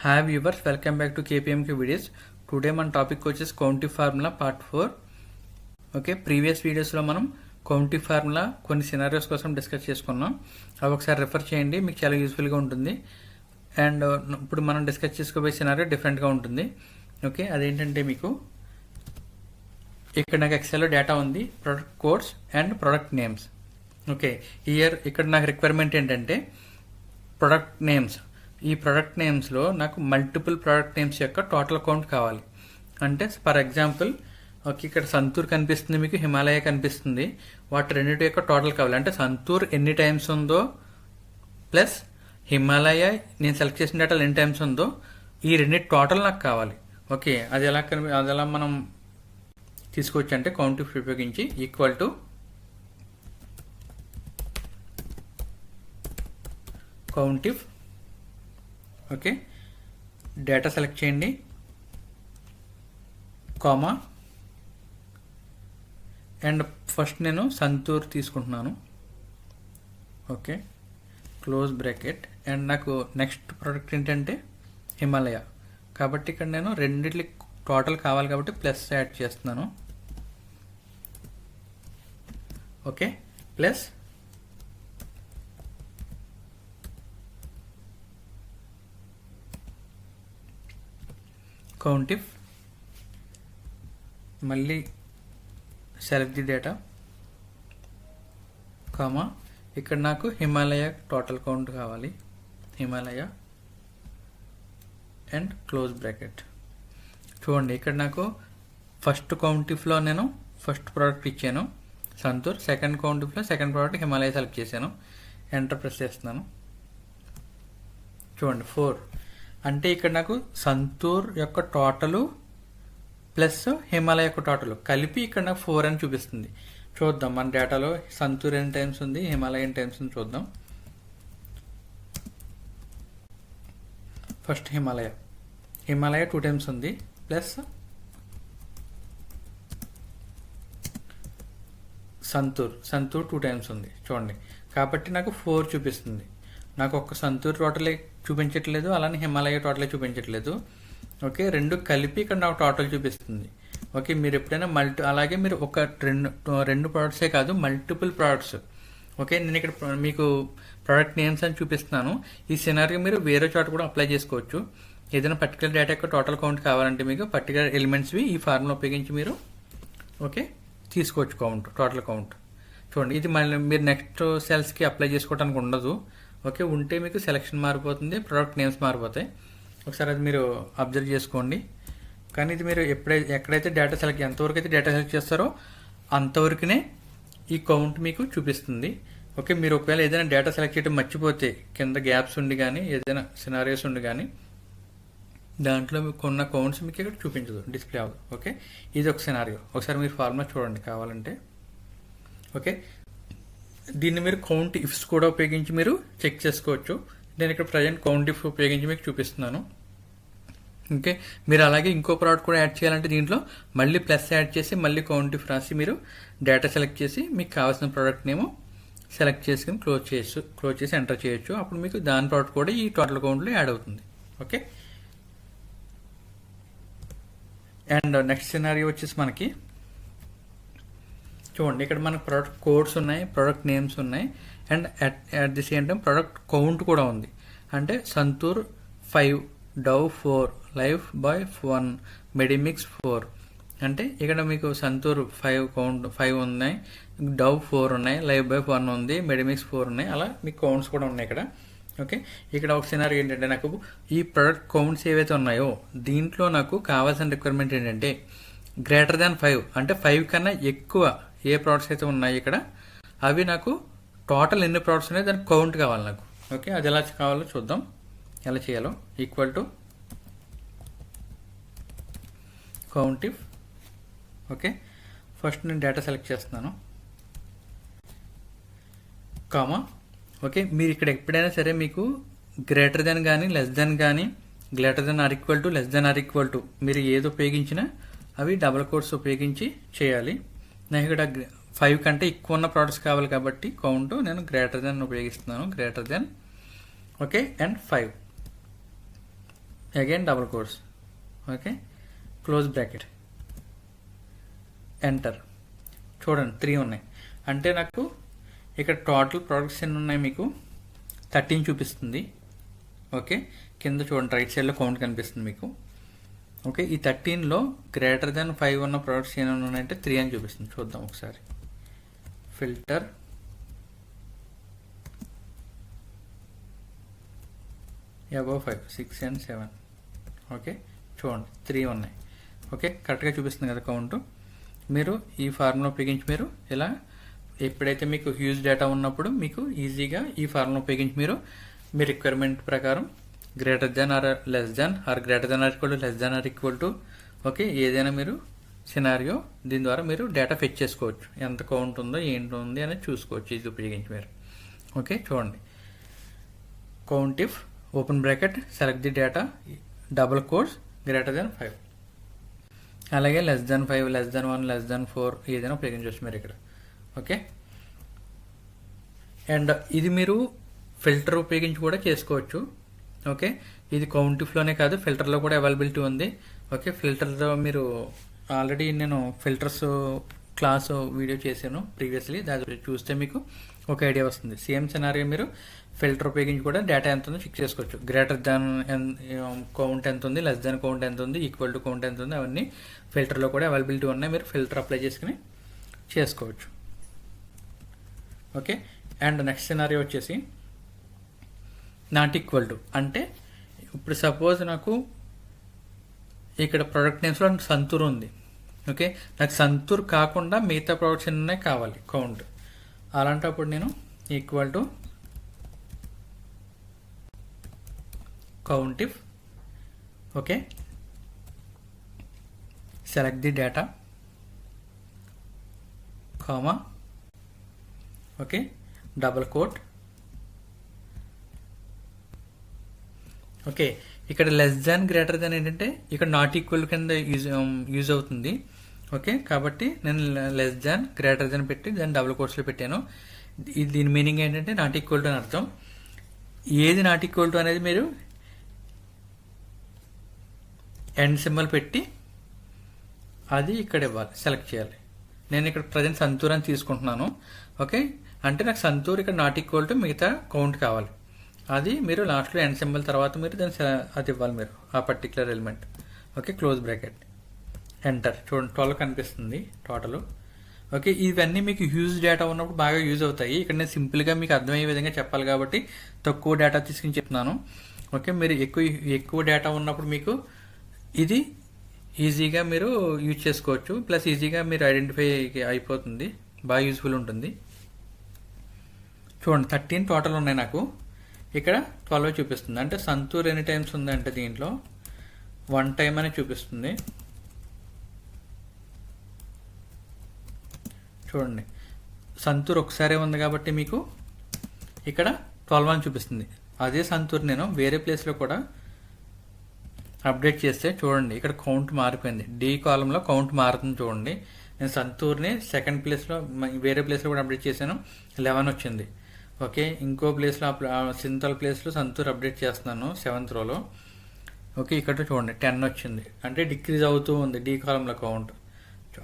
Hi viewers, welcome back to KPMK videos. Today మన topic వచ్చేసి కౌంటిఫ్ formula part 4. Okay, previous వీడియోస్లో మనం కౌంటిఫ్ formula కొన్ని సినారియోస్ కోసం డిస్కస్ చేసుకున్నాం. అవి ఒకసారి రెఫర్ చేయండి, మీకు చాలా యూస్ఫుల్గా ఉంటుంది. అండ్ ఇప్పుడు మనం డిస్కస్ చేసుకోబోయే సినారియో డిఫరెంట్గా ఉంటుంది. ఓకే, అదేంటంటే మీకు ఇక్కడ నాకు ఎక్సెల్లో డేటా ఉంది, product codes and product names. Okay, ఇక్కడ నాకు రిక్వైర్మెంట్ ఏంటంటే ప్రొడక్ట్ నేమ్స్. ఈ ప్రొడక్ట్ నేమ్స్లో నాకు మల్టిపుల్ ప్రొడక్ట్ నేమ్స్ యొక్క టోటల్ కౌంట్ కావాలి. అంటే ఫర్ ఎగ్జాంపుల్ ఓకే, ఇక్కడ సంతూర్ కనిపిస్తుంది, మీకు హిమాలయ కనిపిస్తుంది. వాటి రెండింటి యొక్క టోటల్ కావాలి. అంటే సంతూర్ ఎన్ని టైమ్స్ ఉందో ప్లస్ హిమాలయ నేను సెలెక్ట్ చేసిన డేటాలు ఎన్ని టైమ్స్ ఉందో ఈ రెండింటి టోటల్ నాకు కావాలి. ఓకే, అది ఎలా మనం తీసుకోవచ్చు అంటే కౌంటిఫ్ ఉపయోగించి equal to countif. Okay, data select చేయండి, కామా, అండ్ ఫస్ట్ నేను సంతూర్ తీసుకుంటున్నాను. Okay, close bracket. అండ్ నాకు నెక్స్ట్ ప్రోడక్ట్ ఏంటంటే హిమాలయ, కాబట్టి ఇక్కడ నేను రెండిట్లకి టోటల్ కావాలి కాబట్టి ప్లస్ యాడ్ చేస్తున్నాను. ఓకే, ప్లస్ కౌంటిఫ్, మళ్ళీ సెలెక్ట్ ది డేటా, కామా, ఇక్కడ నాకు హిమాలయ టోటల్ కౌంట్ కావాలి, హిమాలయ, అండ్ క్లోజ్ బ్రాకెట్. చూడండి, ఇక్కడ నాకు ఫస్ట్ కౌంటిఫ్లో నేను ఫస్ట్ ప్రోడక్ట్ ఇచ్చాను సంతూర్, సెకండ్ కౌంటిఫ్లో సెకండ్ ప్రోడక్ట్ హిమాలయ సెలెక్ట్ చేశాను. ఎంటర్ ప్రెస్ చేస్తున్నాను. చూడండి 4. అంటే ఇక్కడ నాకు సంతూర్ యొక్క టోటలు ప్లస్ హిమాలయ యొక్క టోటల్ కలిపి ఇక్కడ నాకు 4 అని చూపిస్తుంది. చూద్దాం మన డేటాలో సంతూర్ ఎన్ని టైమ్స్ ఉంది, హిమాలయ ఎన్ని టైమ్స్ ఉంది చూద్దాం. ఫస్ట్ హిమాలయ 2 టైమ్స్ ఉంది, ప్లస్ సంతూర్ 2 టైమ్స్ ఉంది. చూడండి, కాబట్టి నాకు 4 చూపిస్తుంది. నాకు ఒక్క సంతూర్ టోటలే చూపించట్లేదు, అలానే హిమాలయ టోటలే చూపించట్లేదు. ఓకే, రెండు కలిపి ఇక్కడ నాకు టోటల్ చూపిస్తుంది. ఓకే, మీరు ఎప్పుడైనా అలాగే మీరు ఒక రెండు ప్రోడక్ట్సే కాదు, మల్టిపుల్ ప్రోడక్ట్స్. ఓకే, నేను ఇక్కడ మీకు ప్రోడక్ట్ నేమ్స్ అని చూపిస్తున్నాను. ఈ సినారియో మీరు వేరే చోట కూడా అప్లై చేసుకోవచ్చు. ఏదైనా పర్టికులర్ డేటా యొక్క టోటల్ కౌంట్ కావాలంటే మీకు పర్టికులర్ ఎలిమెంట్స్వి ఈ ఫార్ములా ఉపయోగించి మీరు ఓకే తీసుకోవచ్చు టోటల్ కౌంట్. చూడండి, ఇది మళ్ళీ మీరు నెక్స్ట్ సెల్స్కి అప్లై చేసుకోవడానికి ఉండదు. ఓకే, ఉంటే మీకు సెలెక్షన్ మారిపోతుంది, ప్రోడక్ట్ నేమ్స్ మారిపోతాయి. ఒకసారి అది మీరు అబ్జర్వ్ చేసుకోండి. కానీ ఇది మీరు ఎక్కడైతే డేటా ఎంతవరకు అయితే డేటా సెలెక్ట్ చేస్తారో అంతవరకునే ఈ కౌంట్ మీకు చూపిస్తుంది. ఓకే, మీరు ఒకవేళ ఏదైనా డేటా సెలెక్ట్ చేయడం మర్చిపోతే కింద గ్యాప్స్ ఉండి కానీ ఏదైనా సినారియోస్ ఉండి కానీ దాంట్లో మీకు ఉన్న కౌంట్స్ మీకు ఇక్కడ చూపించదు, డిస్ప్లే అవ్వదు. ఓకే, ఇది ఒక సినారియో. ఒకసారి మీరు ఫార్ములా చూడండి కావాలంటే. ఓకే, దీన్ని మీరు కౌంట్ ఇఫ్స్ కూడా ఉపయోగించి మీరు చెక్ చేసుకోవచ్చు. నేను ఇక్కడ ప్రజెంట్ కౌంట్ ఇఫ్ ఉపయోగించి మీకు చూపిస్తున్నాను. ఓకే, మీరు అలాగే ఇంకో ప్రోడక్ట్ కూడా యాడ్ చేయాలంటే దీంట్లో మళ్ళీ ప్లస్ యాడ్ చేసి మళ్ళీ కౌంట్ ఇఫ్ రాసి మీరు డేటా సెలెక్ట్ చేసి మీకు కావాల్సిన ప్రోడక్ట్ నేమో సెలెక్ట్ చేసుకుని క్లోజ్ చేసి ఎంటర్ చేయొచ్చు. అప్పుడు మీకు దాని ప్రోడక్ట్ కూడా ఈ టోటల్ కౌంట్లో యాడ్ అవుతుంది. ఓకే, అండ్ నెక్స్ట్ సినారియో వచ్చేసి మనకి చూడండి, ఇక్కడ మనకు ప్రోడక్ట్ కోడ్స్ ఉన్నాయి, ప్రోడక్ట్ నేమ్స్ ఉన్నాయి, and at the same time product count కూడా ఉంది. అంటే Santoor 5, Dove 4, Lifebuoy 1, Medimix 4. అంటే ఇక్కడ మీకు సంతూర్ 5 ఉన్నాయి, డవ్ 4 ఉన్నాయి, లైఫ్ బాయ్ 1 ఉంది, మెడిమిక్స్ 4 ఉన్నాయి. అలా మీకు కౌంట్స్ కూడా ఉన్నాయి ఇక్కడ. ఓకే, ఇక్కడ ఒక సినారియో ఏంటంటే నాకు ఈ ప్రోడక్ట్ కౌంట్స్ ఏవైతే ఉన్నాయో దీంట్లో నాకు కావాల్సిన రిక్వైర్మెంట్ ఏంటంటే గ్రేటర్ దాన్ 5. అంటే 5 కన్నా ఎక్కువ ఏ ప్రోడక్ట్స్ అయితే ఉన్నాయి ఇక్కడ అవి నాకు టోటల్ ఎన్ని ప్రోడక్ట్స్ ఉన్నాయి దానికి కౌంట్ కావాలి నాకు. ఓకే, అది ఎలా కావాలో చూద్దాం, ఎలా చేయాలో. Equal to count if. Okay, first నేను డేటా సెలెక్ట్ చేస్తున్నాను, కామా. ఓకే, మీరు ఇక్కడ ఎప్పుడైనా సరే మీకు గ్రేటర్ దెన్ కానీ లెస్ దెన్ కానీ greater than or equal to less than or equal to మీరు ఏది ఉపయోగించినా అవి డబుల్ కోట్స్ ఉపయోగించి చేయాలి. నాకు ఇక్కడ 5 కంటే ఎక్కువ ఉన్న ప్రోడక్ట్స్ కావాలి కాబట్టి కౌంట్ నేను గ్రేటర్ దెన్ ఉపయోగిస్తున్నాను. Greater than okay, and 5 again double quotes, okay, close bracket, enter. చూడండి 3 ఉన్నాయి. అంటే నాకు ఇక్కడ టోటల్ ప్రొడక్ట్స్ ఎన్ని ఉన్నాయి మీకు 13 చూపిస్తుంది. ఓకే, కింద చూడండి రైట్ సైడ్లో కౌంట్ కనిపిస్తుంది మీకు. ఓకే, ఈ 13లో గ్రేటర్ దెన్ 5 ఉన్న ప్రొడక్ట్స్ ఏమైనా ఉన్నాయంటే 3 అని చూపిస్తుంది. చూద్దాం ఒకసారి. Filter above 5, 6 and 7. ఓకే, చూడండి 3 ఉన్నాయి. ఓకే, కరెక్ట్గా చూపిస్తుంది కదా కౌంట్. మీరు ఈ ఫార్ములా ఉపయోగించి మీరు ఇలా ఎప్పుడైతే మీకు హ్యూజ్ డేటా ఉన్నప్పుడు మీకు ఈజీగా ఈ ఫార్ములా ఉపయోగించి మీరు మీ రిక్వైర్మెంట్ ప్రకారం greater than or less than or greater than or equal to less than or equal to okay ఏదైనా మీరు సినారియో దీని ద్వారా మీరు డేటా ఫెచ్ చేసుకోవచ్చు. ఎంత కౌంట్ ఉందో ఏంటి ఉంది అనేది చూసుకోవచ్చు ఇది ఉపయోగించి మీరు. ఓకే, చూడండి COUNTIF open bracket select the data double quotes greater than 5, అలాగే less than 5, less than 1, less than 4 ఏదైనా ఉపయోగించవచ్చు మీరు ఇక్కడ. ఓకే, అండ్ ఇది మీరు ఫిల్టర్ ఉపయోగించి కూడా చేసుకోవచ్చు. ఓకే, ఇది COUNTIFలోనే కాదు ఫిల్టర్లో కూడా అవైలబిలిటీ ఉంది. ఓకే, ఫిల్టర్లో మీరు ఆల్రెడీ నేను ఫిల్టర్స్ క్లాస్ వీడియో చేశాను ప్రీవియస్లీ, దాని చూస్తే మీకు ఒక ఐడియా వస్తుంది. సేమ్ సినారియో మీరు ఫిల్టర్ ఉపయోగించి కూడా డేటా ఎంత ఉందో చెక్ చేసుకోవచ్చు. గ్రేటర్ దాన్ కౌంట్ ఎంత ఉంది, లెస్ దాన్ కౌంట్ ఎంత ఉంది, ఈక్వల్ టు కౌంట్ ఎంత ఉంది, అవన్నీ ఫిల్టర్లో కూడా అవైలబిలిటీ ఉన్నాయి. మీరు ఫిల్టర్ అప్లై చేసుకుని చేసుకోవచ్చు. ఓకే, అండ్ నెక్స్ట్ సినారియో వచ్చేసి నాట్ ఈక్వల్ టు. అంటే ఇప్పుడు సపోజ్ నాకు ఇక్కడ ప్రొడక్ట్ నేమ్స్లో సంతూర్ ఉంది. ఓకే, నాకు సంతూర్ కాకుండా మిగతా ప్రొడక్ట్స్ ఎన్ని కావాలి కౌంట్. అలాంటప్పుడు నేను equal to COUNTIF. Okay, select the data comma okay double quote. Okay, ఇక్కడ లెస్ దాన్ గ్రేటర్ దాన్ ఏంటంటే ఇక్కడ నాట్ ఈక్వల్ కింద యూజ్ అవుతుంది. ఓకే, కాబట్టి నేను లెస్ దాన్ గ్రేటర్ దాన్ పెట్టి దాన్ని డబుల్ కోట్స్లో పెట్టాను. దీని మీనింగ్ ఏంటంటే నాట్ ఈక్వల్ టు అని అర్థం. ఏది నాట్ ఈక్వల్ టు అనేది మీరు ఎండ్ సింబల్ పెట్టి అది ఇక్కడ ఇవ్వాలి, సెలెక్ట్ చేయాలి. నేను ఇక్కడ ప్రజెంట్ సంతూర్ అని తీసుకుంటున్నాను. ఓకే, అంటే నాకు సంతూర్ ఇక్కడ నాట్ ఈక్వల్ టు మిగతా కౌంట్ కావాలి. అది మీరు లాస్ట్లో ఎండ్ సింబల్ తర్వాత మీరు దాన్ని అది ఇవ్వాలి మీరు ఆ particular element. Okay, close bracket, enter. చూడండి 12 కనిపిస్తుంది టోటల్. ఓకే, ఇవన్నీ మీకు హ్యూజ్ డేటా ఉన్నప్పుడు బాగా యూజ్ అవుతాయి. ఇక్కడ నేను సింపుల్గా మీకు అర్థమయ్యే విధంగా చెప్పాలి కాబట్టి తక్కువ డేటా తీసుకుని చెప్తున్నాను. ఓకే, మీరు ఎక్కువ డేటా ఉన్నప్పుడు మీకు ఇది ఈజీగా మీరు యూజ్ చేసుకోవచ్చు. ప్లస్ ఈజీగా మీరు ఐడెంటిఫై అయిపోతుంది, బాగా యూజ్ఫుల్ ఉంటుంది. చూడండి 13 టోటల్ ఉన్నాయి నాకు. ఇక్కడ 12 చూపిస్తుంది. అంటే సంతూర్ ఎన్ని టైమ్స్ ఉందంటే దీంట్లో 1 టైం అని చూపిస్తుంది. చూడండి సంతూర్ ఒకసారి ఉంది కాబట్టి మీకు ఇక్కడ 12 అని చూపిస్తుంది. అదే సంతూర్ నేను వేరే ప్లేస్లో కూడా అప్డేట్ చేస్తే చూడండి ఇక్కడ కౌంట్ మారిపోయింది. డి కాలంలో కౌంట్ మారుతుంది. చూడండి నేను సంతూర్ని సెకండ్ ప్లేస్లో వేరే ప్లేస్లో కూడా అప్డేట్ చేశాను, 11 వచ్చింది. ఓకే, ఇంకో ప్లేస్లో సింతల్ ప్లేస్లో సంతూర్ అప్డేట్ చేస్తున్నాను 7th రోలో. ఓకే, ఇక్కడ చూడండి 10 వచ్చింది. అంటే డిక్రీజ్ అవుతూ ఉంది డి కాలంలో కౌంట్.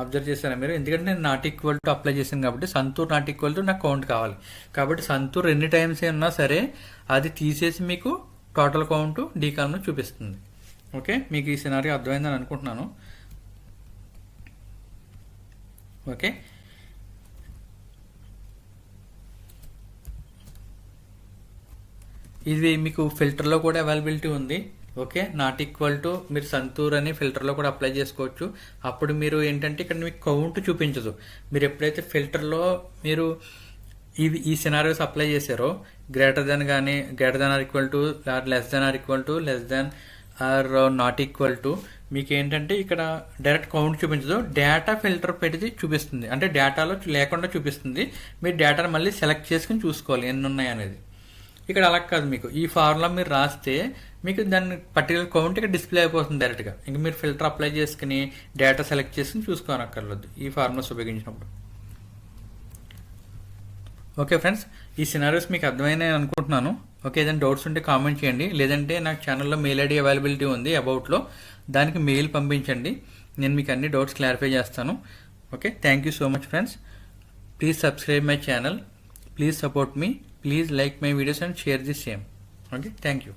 అబ్జర్వ్ చేశారా మీరు? ఎందుకంటే నేను నాట్ ఈక్వల్ టు అప్లై చేశాను కాబట్టి సంతూర్ నాట్ ఈక్వల్ టు నాకు కౌంట్ కావాలి. కాబట్టి సంతూర్ ఎన్ని టైమ్స్ ఉన్నా సరే అది తీసేసి మీకు టోటల్ కౌంట్ డి కాలంలో చూపిస్తుంది. ఓకే, మీకు ఈ సినారియో అర్థమైందని అనుకుంటున్నాను. ఓకే, ఇది మీకు ఫిల్టర్లో కూడా అవైలబిలిటీ ఉంది. ఓకే, నాట్ ఈక్వల్ టు మీరు సంతూర్ అని ఫిల్టర్లో కూడా అప్లై చేసుకోవచ్చు. అప్పుడు మీరు ఏంటంటే ఇక్కడ మీకు కౌంట్ చూపించదు. మీరు ఎప్పుడైతే ఫిల్టర్లో మీరు ఈ సినారియోస్ అప్లై చేశారో గ్రేటర్ దాన్ కానీ greater than or equal to less than or equal to less than or not equal to మీకు ఏంటంటే ఇక్కడ డైరెక్ట్ కౌంట్ చూపించదు, డేటా ఫిల్టర్ పెట్టి చూపిస్తుంది. అంటే డేటాలో లేకుండా చూపిస్తుంది. మీరు డేటాను మళ్ళీ సెలెక్ట్ చేసుకుని చూసుకోవాలి ఎన్ని ఉన్నాయి అనేది. ఇక్కడ అలా కాదు, మీకు ఈ ఫార్ములా మీరు రాస్తే మీకు దాన్ని పర్టికులర్ కౌంట్ ఇక్కడ డిస్ప్లే అయిపోతుంది డైరెక్ట్గా. ఇంకా మీరు ఫిల్టర్ అప్లై చేసుకుని డేటా సెలెక్ట్ చేసుకుని చూసుకోనక్కర్లేదు ఈ ఫార్ములాస్ ఉపయోగించినప్పుడు. ఓకే ఫ్రెండ్స్, ఈ సినారియోస్ మీకు అర్థమైనాయి అనుకుంటున్నాను. ఓకే, ఏదైనా డౌట్స్ ఉంటే కామెంట్ చేయండి, లేదంటే నాకు ఛానల్లో మెయిల్ ఐడి అవైలబిలిటీ ఉంది అబౌట్లో, దానికి మెయిల్ పంపించండి, నేను మీకు అన్ని డౌట్స్ క్లారిఫై చేస్తాను. Okay, thank you so much friends. Please subscribe my channel, please support me, please like my videos and share the same. Okay, thank you.